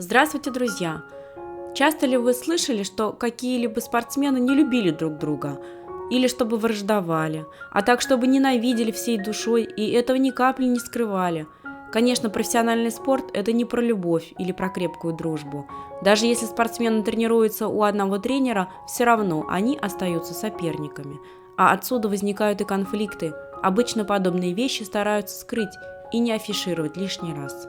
Здравствуйте, друзья! Часто ли вы слышали, что какие-либо спортсмены не любили друг друга, или чтобы враждовали, а так, чтобы ненавидели всей душой и этого ни капли не скрывали? Конечно, профессиональный спорт – это не про любовь или про крепкую дружбу. Даже если спортсмены тренируются у одного тренера, все равно они остаются соперниками. А отсюда возникают и конфликты. Обычно подобные вещи стараются скрыть и не афишировать лишний раз.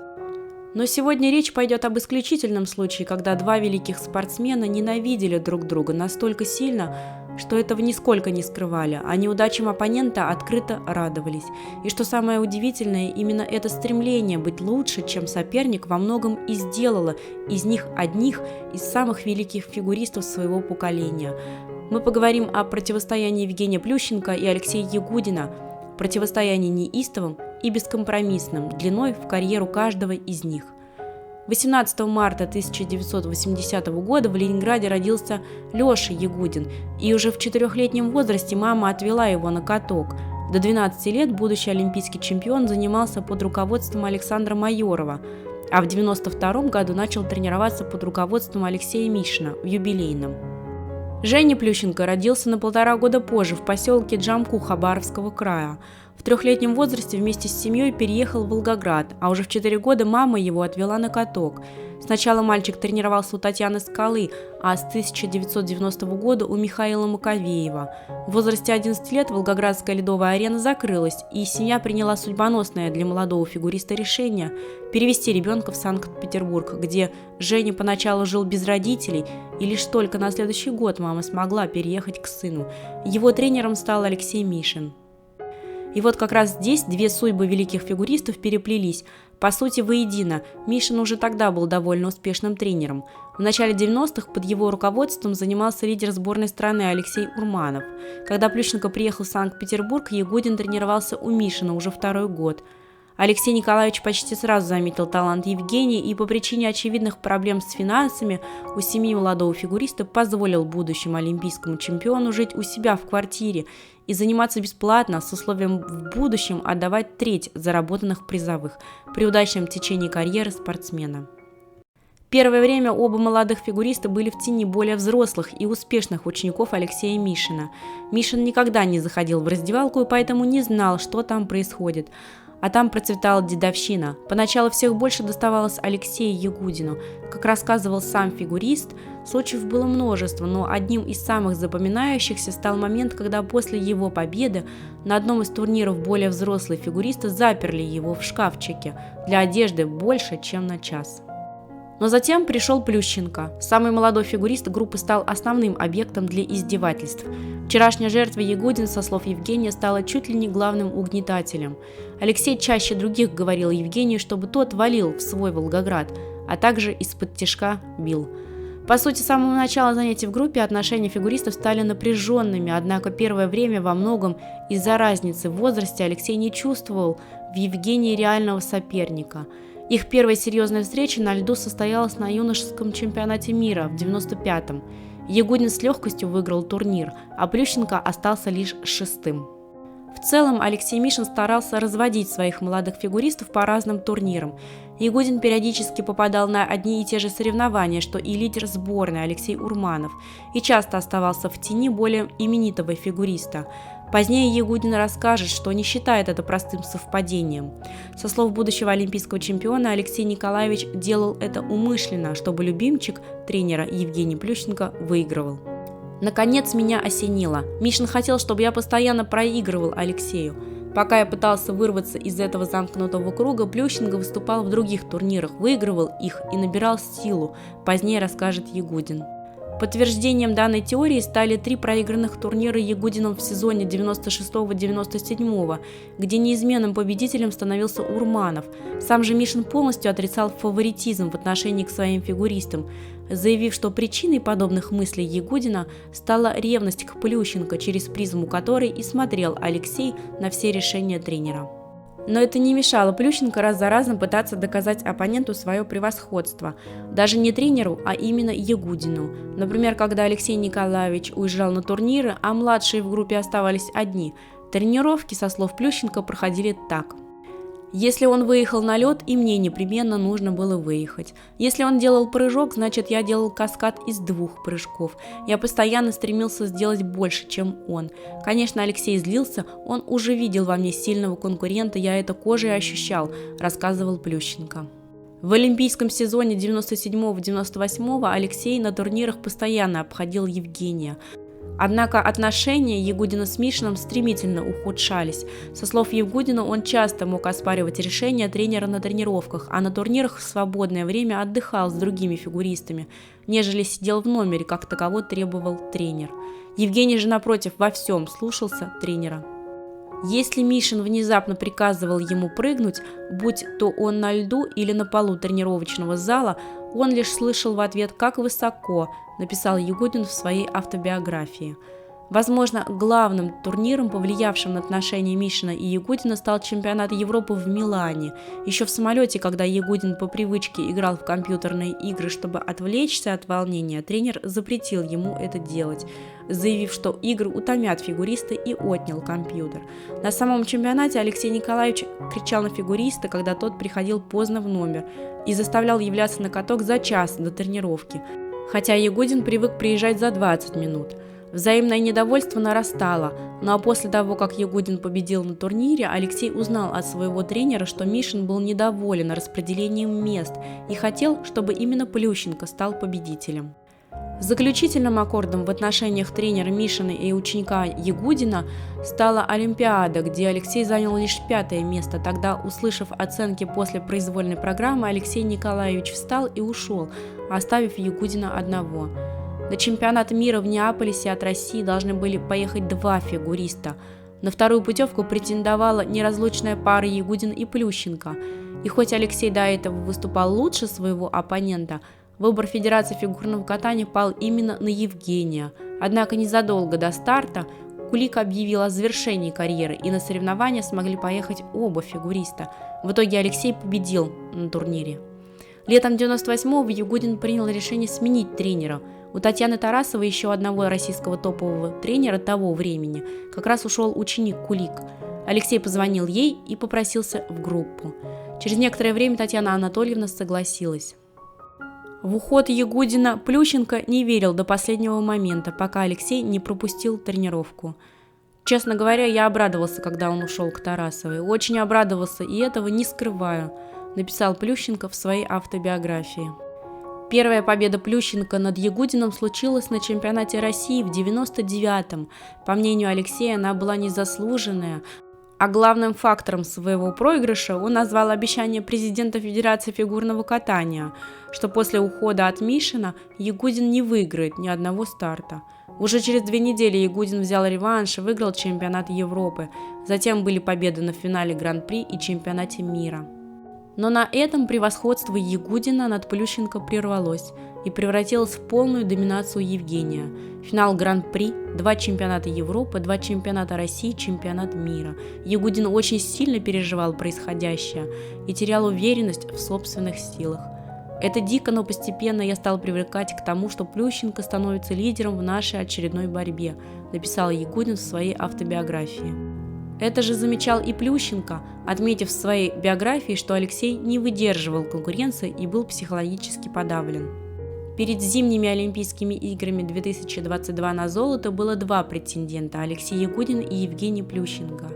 Но сегодня речь пойдет об исключительном случае, когда два великих спортсмена ненавидели друг друга настолько сильно, что этого нисколько не скрывали, а неудачам оппонента открыто радовались. И что самое удивительное, именно это стремление быть лучше, чем соперник, во многом и сделало из них одних из самых великих фигуристов своего поколения. Мы поговорим о противостоянии Евгения Плющенко и Алексея Ягудина, противостоянии неистовым и бескомпромиссным, длиной в карьеру каждого из них. 18 марта 1980 года в Ленинграде родился Леша Ягудин, и уже в 4-летнем возрасте мама отвела его на каток. До 12 лет будущий олимпийский чемпион занимался под руководством Александра Майорова, а в 1992 году начал тренироваться под руководством Алексея Мишина в юбилейном. Женя Плющенко родился на 1,5 года позже в поселке Джамку Хабаровского края. В 3-летнем возрасте вместе с семьей переехал в Волгоград, а уже в 4 года мама его отвела на каток. Сначала мальчик тренировался у Татьяны Скалы, а с 1990 года у Михаила Маковеева. В возрасте 11 лет Волгоградская ледовая арена закрылась, и семья приняла судьбоносное для молодого фигуриста решение перевести ребенка в Санкт-Петербург, где Женя поначалу жил без родителей, и лишь только на следующий год мама смогла переехать к сыну. Его тренером стал Алексей Мишин. И вот как раз здесь две судьбы великих фигуристов переплелись, по сути, воедино. Мишин уже тогда был довольно успешным тренером. В начале 90-х под его руководством занимался лидер сборной страны Алексей Урманов. Когда Плющенко приехал в Санкт-Петербург, Ягудин тренировался у Мишина уже 2-й год. Алексей Николаевич почти сразу заметил талант Евгения и по причине очевидных проблем с финансами у семьи молодого фигуриста позволил будущему олимпийскому чемпиону жить у себя в квартире и заниматься бесплатно с условием в будущем отдавать треть заработанных призовых при удачном течении карьеры спортсмена. Первое время оба молодых фигуриста были в тени более взрослых и успешных учеников Алексея Мишина. Мишин никогда не заходил в раздевалку и поэтому не знал, что там происходит. А там процветала дедовщина. Поначалу всех больше доставалось Алексею Ягудину. Как рассказывал сам фигурист, случаев было множество, но одним из самых запоминающихся стал момент, когда после его победы на одном из турниров более взрослые фигуристы заперли его в шкафчике для одежды больше, чем на час. Но затем пришел Плющенко. Самый молодой фигурист группы стал основным объектом для издевательств. Вчерашняя жертва Ягудин, со слов Евгения, стала чуть ли не главным угнетателем. Алексей чаще других говорил Евгению, чтобы тот валил в свой Волгоград, а также из-под тишка бил. По сути, с самого начала занятий в группе отношения фигуристов стали напряженными, однако первое время во многом из-за разницы в возрасте Алексей не чувствовал в Евгении реального соперника. Их первая серьезная встреча на льду состоялась на юношеском чемпионате мира в 1995-м. Ягудин с легкостью выиграл турнир, а Плющенко остался лишь 6-м. В целом Алексей Мишин старался разводить своих молодых фигуристов по разным турнирам. Ягудин периодически попадал на одни и те же соревнования, что и лидер сборной Алексей Урманов, и часто оставался в тени более именитого фигуриста. Позднее Ягудин расскажет, что не считает это простым совпадением. Со слов будущего олимпийского чемпиона, Алексей Николаевич делал это умышленно, чтобы любимчик тренера Евгений Плющенко выигрывал. Наконец меня осенило. Мишин хотел, чтобы я постоянно проигрывал Алексею. Пока я пытался вырваться из этого замкнутого круга, Плющенко выступал в других турнирах, выигрывал их и набирал силу, позднее расскажет Ягудин. Подтверждением данной теории стали 3 проигранных турнира Ягудином в сезоне 96-97, где неизменным победителем становился Урманов. Сам же Мишин полностью отрицал фаворитизм в отношении к своим фигуристам, заявив, что причиной подобных мыслей Ягудина стала ревность к Плющенко, через призму которой и смотрел Алексей на все решения тренера. Но это не мешало Плющенко раз за разом пытаться доказать оппоненту свое превосходство. Даже не тренеру, а именно Ягудину. Например, когда Алексей Николаевич уезжал на турниры, а младшие в группе оставались одни, тренировки, со слов Плющенко, проходили так. Если он выехал на лед, и мне непременно нужно было выехать. Если он делал прыжок, значит я делал каскад из 2 прыжков. Я постоянно стремился сделать больше, чем он. Конечно, Алексей злился, он уже видел во мне сильного конкурента, я это кожей ощущал, рассказывал Плющенко. В олимпийском сезоне 97-98 Алексей на турнирах постоянно обходил Евгения. Однако отношения Ягудина с Мишиным стремительно ухудшались. Со слов Ягудина, он часто мог оспаривать решения тренера на тренировках, а на турнирах в свободное время отдыхал с другими фигуристами, нежели сидел в номере, как таково требовал тренер. Евгений же, напротив, во всем слушался тренера. Если Мишин внезапно приказывал ему прыгнуть, будь то он на льду или на полу тренировочного зала, он лишь слышал в ответ «как высоко», написал Ягудин в своей автобиографии. Возможно, главным турниром, повлиявшим на отношения Мишина и Ягудина, стал чемпионат Европы в Милане. Еще в самолете, когда Ягудин по привычке играл в компьютерные игры, чтобы отвлечься от волнения, тренер запретил ему это делать, заявив, что игры утомят фигуриста, и отнял компьютер. На самом чемпионате Алексей Николаевич кричал на фигуриста, когда тот приходил поздно в номер, и заставлял являться на каток за час до тренировки, хотя Ягудин привык приезжать за 20 минут. Взаимное недовольство нарастало, ну а после того, как Ягудин победил на турнире, Алексей узнал от своего тренера, что Мишин был недоволен распределением мест и хотел, чтобы именно Плющенко стал победителем. Заключительным аккордом в отношениях тренера Мишина и ученика Ягудина стала Олимпиада, где Алексей занял лишь 5-е место. Тогда, услышав оценки после произвольной программы, Алексей Николаевич встал и ушел, оставив Ягудина одного. На чемпионат мира в Неаполисе от России должны были поехать 2 фигуриста. На вторую путевку претендовала неразлучная пара Ягудин и Плющенко. И хоть Алексей до этого выступал лучше своего оппонента, выбор Федерации фигурного катания пал именно на Евгения. Однако незадолго до старта Кулик объявил о завершении карьеры, и на соревнования смогли поехать оба фигуриста. В итоге Алексей победил на турнире. Летом 98-го Ягудин принял решение сменить тренера. У Татьяны Тарасовой, еще одного российского топового тренера того времени, как раз ушел ученик Кулик. Алексей позвонил ей и попросился в группу. Через некоторое время Татьяна Анатольевна согласилась. В уход Ягудина Плющенко не верил до последнего момента, пока Алексей не пропустил тренировку. Честно говоря, я обрадовался, когда он ушел к Тарасовой. Очень обрадовался, и этого не скрываю, написал Плющенко в своей автобиографии. Первая победа Плющенко над Ягудиным случилась на чемпионате России в 99-м. По мнению Алексея, она была незаслуженная, а главным фактором своего проигрыша он назвал обещание президента Федерации фигурного катания, что после ухода от Мишина Ягудин не выиграет ни одного старта. Уже через 2 недели Ягудин взял реванш и выиграл чемпионат Европы. Затем были победы на финале Гран-при и чемпионате мира. Но на этом превосходство Ягудина над Плющенко прервалось и превратилось в полную доминацию Евгения. Финал Гран-при, 2 чемпионата Европы, 2 чемпионата России, чемпионат мира. Ягудин очень сильно переживал происходящее и терял уверенность в собственных силах. Это дико, но постепенно я стал привыкать к тому, что Плющенко становится лидером в нашей очередной борьбе, написал Ягудин в своей автобиографии. Это же замечал и Плющенко, отметив в своей биографии, что Алексей не выдерживал конкуренции и был психологически подавлен. Перед зимними Олимпийскими играми 2022 на золото было 2 претендента – Алексей Ягудин и Евгений Плющенко.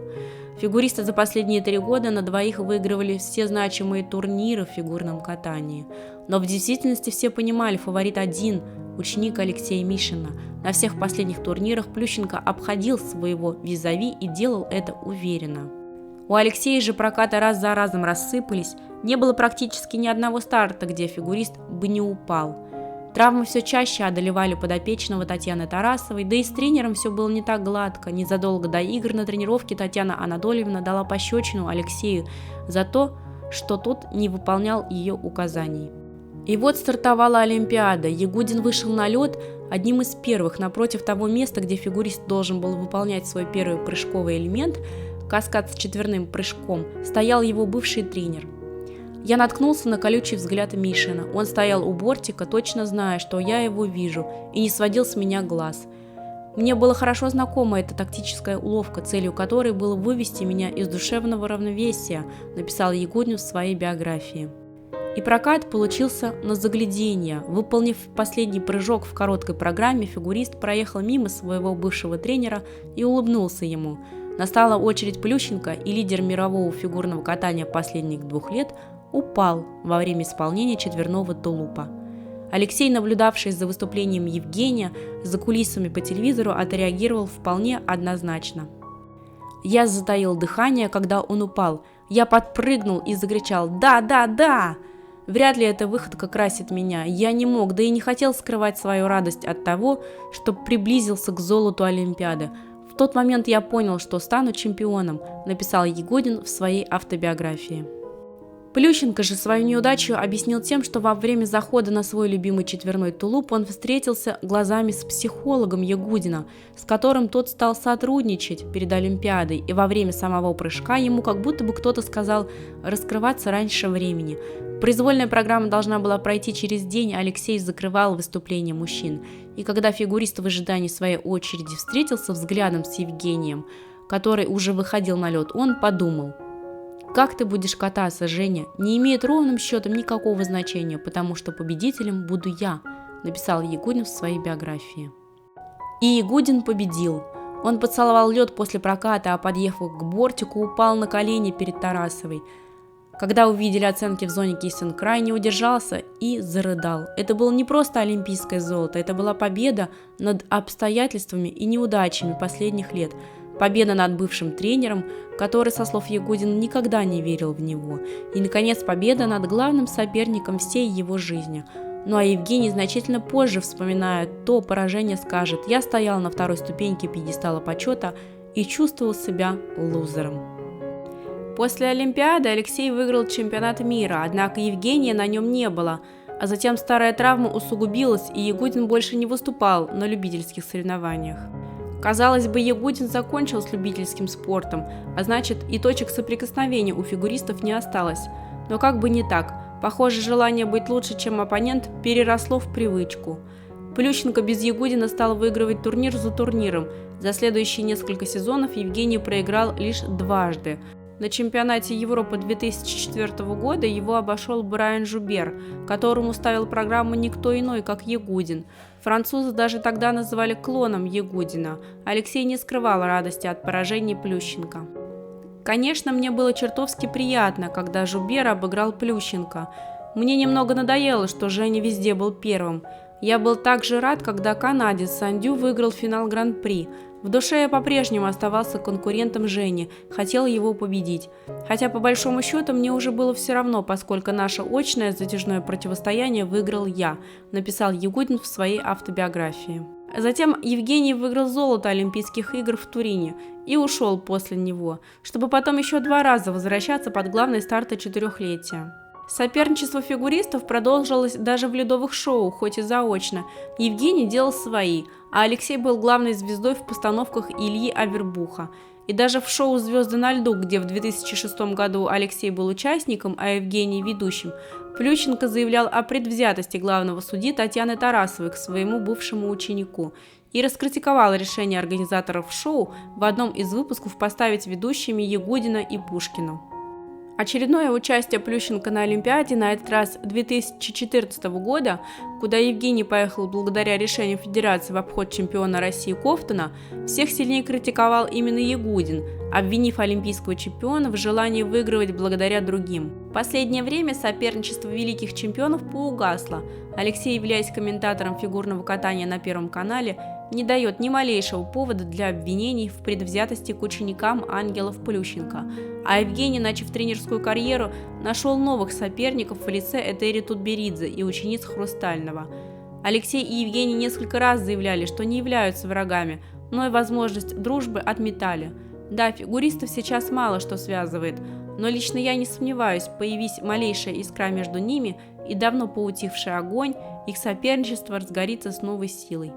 Фигуристы за последние 3 года на двоих выигрывали все значимые турниры в фигурном катании. Но в действительности все понимали, фаворит один – ученик Алексея Мишина. На всех последних турнирах Плющенко обходил своего визави и делал это уверенно. У Алексея же прокаты раз за разом рассыпались, не было практически ни одного старта, где фигурист бы не упал. Травмы все чаще одолевали подопечного Татьяны Тарасовой, да и с тренером все было не так гладко. Незадолго до игр на тренировке Татьяна Анатольевна дала пощечину Алексею за то, что тот не выполнял ее указаний. И вот стартовала Олимпиада. Ягудин вышел на лед одним из первых, напротив того места, где фигурист должен был выполнять свой первый прыжковый элемент, каскад с 4-м прыжком, стоял его бывший тренер. Я наткнулся на колючий взгляд Мишина. Он стоял у бортика, точно зная, что я его вижу, и не сводил с меня глаз. Мне было хорошо знакома эта тактическая уловка, целью которой было вывести меня из душевного равновесия, написал Ягудин в своей биографии. И прокат получился на загляденье. Выполнив последний прыжок в короткой программе, фигурист проехал мимо своего бывшего тренера и улыбнулся ему. Настала очередь Плющенко, и лидер мирового фигурного катания последних 2 лет упал во время исполнения четверного тулупа. Алексей, наблюдавший за выступлением Евгения за кулисами по телевизору, отреагировал вполне однозначно. Я затаил дыхание, когда он упал. Я подпрыгнул и закричал «Да, да, да!». Вряд ли эта выходка красит меня. Я не мог, да и не хотел скрывать свою радость от того, что приблизился к золоту Олимпиады. В тот момент я понял, что стану чемпионом, написал Ягудин в своей автобиографии. Плющенко же свою неудачу объяснил тем, что во время захода на свой любимый четверной тулуп он встретился глазами с психологом Ягудина, с которым тот стал сотрудничать перед Олимпиадой, и во время самого прыжка ему как будто бы кто-то сказал раскрываться раньше времени. Произвольная программа должна была пройти через день, Алексей закрывал выступление мужчин, и когда фигурист в ожидании своей очереди встретился взглядом с Евгением, который уже выходил на лед, он подумал: «Как ты будешь кататься, Женя, не имеет ровным счетом никакого значения, потому что победителем буду я», написал Ягудин в своей биографии. И Ягудин победил. Он поцеловал лед после проката, а подъехав к бортику, упал на колени перед Тарасовой. Когда увидели оценки в зоне Киссинг-Край, не удержался и зарыдал. Это было не просто олимпийское золото, это была победа над обстоятельствами и неудачами последних лет. Победа над бывшим тренером, который, со слов Ягудина, никогда не верил в него. И, наконец, победа над главным соперником всей его жизни. Ну а Евгений значительно позже, вспоминая то поражение, скажет: «Я стоял на второй ступеньке пьедестала почета и чувствовал себя лузером». После Олимпиады Алексей выиграл чемпионат мира, однако Евгения на нем не было. А затем старая травма усугубилась, и Ягудин больше не выступал на любительских соревнованиях. Казалось бы, Ягудин закончил с любительским спортом, а значит, и точек соприкосновения у фигуристов не осталось. Но как бы не так, похоже, желание быть лучше, чем оппонент, переросло в привычку. Плющенко без Ягудина стал выигрывать турнир за турниром. За следующие несколько сезонов Евгений проиграл лишь дважды. На чемпионате Европы 2004 года его обошел Брайан Жубер, которому ставил программу никто иной, как Ягудин. Французы даже тогда называли клоном Ягудина. Алексей не скрывал радости от поражения Плющенко. Конечно, мне было чертовски приятно, когда Жубер обыграл Плющенко. Мне немного надоело, что Женя везде был первым. Я был также рад, когда канадец Сандю выиграл финал Гран-при. В душе я по-прежнему оставался конкурентом Жени, хотел его победить. Хотя по большому счету мне уже было все равно, поскольку наше очное затяжное противостояние выиграл я, написал Ягудин в своей автобиографии. Затем Евгений выиграл золото Олимпийских игр в Турине и ушел после него, чтобы потом еще 2 раза возвращаться под главный старт 4-летия. Соперничество фигуристов продолжилось даже в ледовых шоу, хоть и заочно. Евгений делал свои, а Алексей был главной звездой в постановках Ильи Авербуха. И даже в шоу «Звезды на льду», где в 2006 году Алексей был участником, а Евгений ведущим, Плющенко заявлял о предвзятости главного судьи Татьяны Тарасовой к своему бывшему ученику и раскритиковал решение организаторов шоу в одном из выпусков поставить ведущими Ягудина и Пушкину. Очередное участие Плющенко на Олимпиаде, на этот раз 2014 года, куда Евгений поехал благодаря решению Федерации в обход чемпиона России Ковтуна, всех сильнее критиковал именно Ягудин, обвинив олимпийского чемпиона в желании выигрывать благодаря другим. В последнее время соперничество великих чемпионов поугасло. Алексей, являясь комментатором фигурного катания на Первом канале, не дает ни малейшего повода для обвинений в предвзятости к ученикам ангелов Плющенко. А Евгений, начав тренерскую карьеру, нашел новых соперников в лице Этери Тутберидзе и учениц Хрустального. Алексей и Евгений несколько раз заявляли, что не являются врагами, но и возможность дружбы отметали. Да, фигуристов сейчас мало что связывает, но лично я не сомневаюсь, появись малейшая искра между ними и давно поутихший огонь, их соперничество разгорится с новой силой.